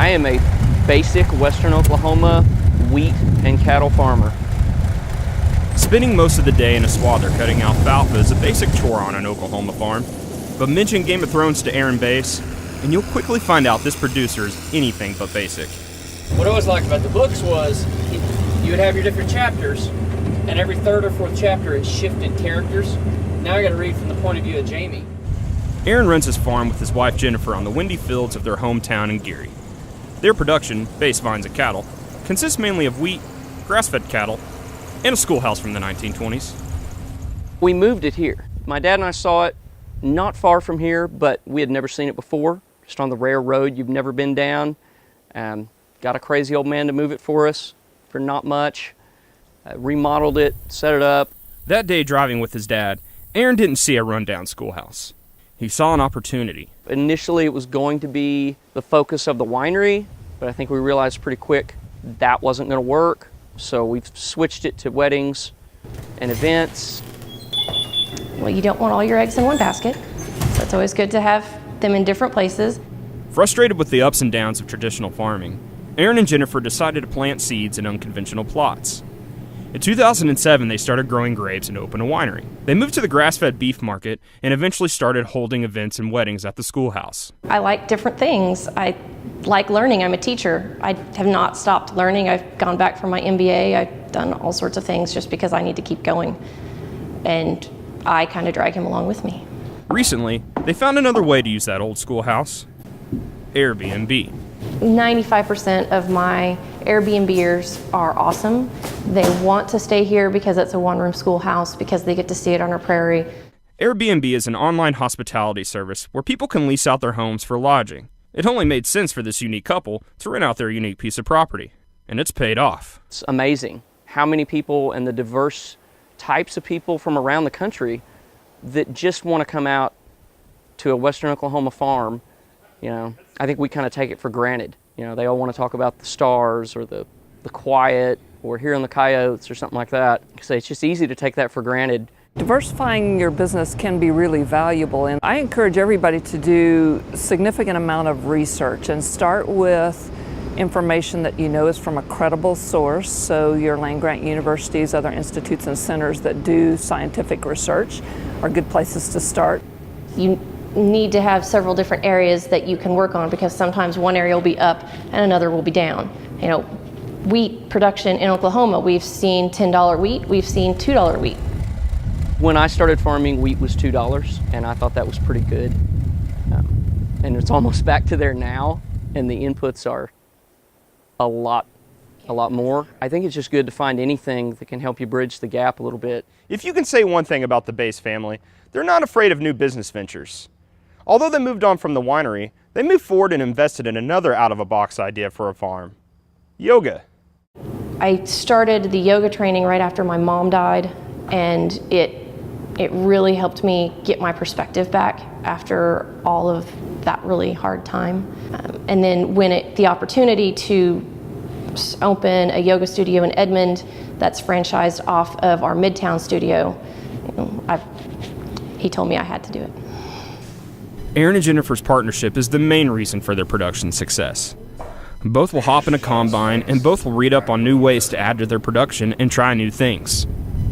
I am a basic Western Oklahoma wheat and cattle farmer. Spending most of the day in a swather cutting alfalfa is a basic chore on an Oklahoma farm. But mention Game of Thrones to Aaron Bass, and you'll quickly find out this producer is anything but basic. What I always liked about the books was you would have your different chapters, and every third or fourth chapter it shifted characters. Now I got to read from the point of view of Jamie. Aaron runs his farm with his wife Jennifer on the windy fields of their hometown in Geary. Their production, Bass Vines and Cattle, consists mainly of wheat, grass-fed cattle, and a schoolhouse from the 1920s. We moved it here. My dad and I saw it not far from here, but we had never seen it before, just on the rare road you've never been down. Got a crazy old man to move it for us for not much. Remodeled it, set it up. That day driving with his dad, Aaron didn't see a rundown schoolhouse. He saw an opportunity. Initially it was going to be the focus of the winery, but I think we realized pretty quick that wasn't going to work. So we've switched it to weddings and events. Well, you don't want all your eggs in one basket, so it's always good to have them in different places. Frustrated with the ups and downs of traditional farming, Aaron and Jennifer decided to plant seeds in unconventional plots. In 2007, they started growing grapes and opened a winery. They moved to the grass-fed beef market and eventually started holding events and weddings at the schoolhouse. I like different things. I like learning. I'm a teacher. I have not stopped learning. I've gone back for my MBA. I've done all sorts of things just because I need to keep going. And I kind of drag him along with me. Recently, they found another way to use that old schoolhouse: Airbnb. 95% of my Airbnbers are awesome. They want to stay here because it's a one-room schoolhouse, because they get to see it on our prairie. Airbnb is an online hospitality service where people can lease out their homes for lodging. It only made sense for this unique couple to rent out their unique piece of property, and it's paid off. It's amazing how many people and the diverse types of people from around the country that just want to come out to a Western Oklahoma farm. You know, I think we kind of take it for granted. You know, they all want to talk about the stars or the quiet or hearing the coyotes or something like that. So it's just easy to take that for granted. Diversifying your business can be really valuable, and I encourage everybody to do a significant amount of research and start with information that you know is from a credible source. So your land-grant universities, other institutes and centers that do scientific research are good places to start. You need to have several different areas that you can work on, because sometimes one area will be up and another will be down. You know, wheat production in Oklahoma, we've seen $10 wheat, we've seen $2 wheat. When I started farming, wheat was $2, and I thought that was pretty good. And it's almost back to there now, and the inputs are a lot more. I think it's just good to find anything that can help you bridge the gap a little bit. If you can say one thing about the Bass family, they're not afraid of new business ventures. Although they moved on from the winery, they moved forward and invested in another out-of-a-box idea for a farm: yoga. I started the yoga training right after my mom died, and it really helped me get my perspective back after all of that really hard time. And then when the opportunity to open a yoga studio in Edmond that's franchised off of our Midtown studio, he told me I had to do it. Aaron and Jennifer's partnership is the main reason for their production success. Both will hop in a combine, and both will read up on new ways to add to their production and try new things.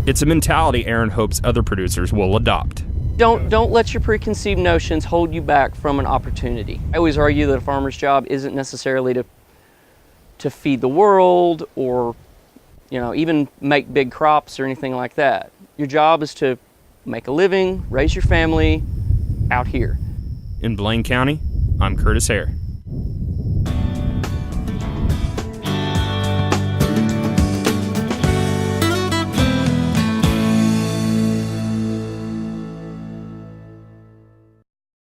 It's a mentality Aaron hopes other producers will adopt. Don't let your preconceived notions hold you back from an opportunity. I always argue that a farmer's job isn't necessarily to feed the world or, you know, even make big crops or anything like that. Your job is to make a living, raise your family out here. In Blaine County, I'm Curtis Hare.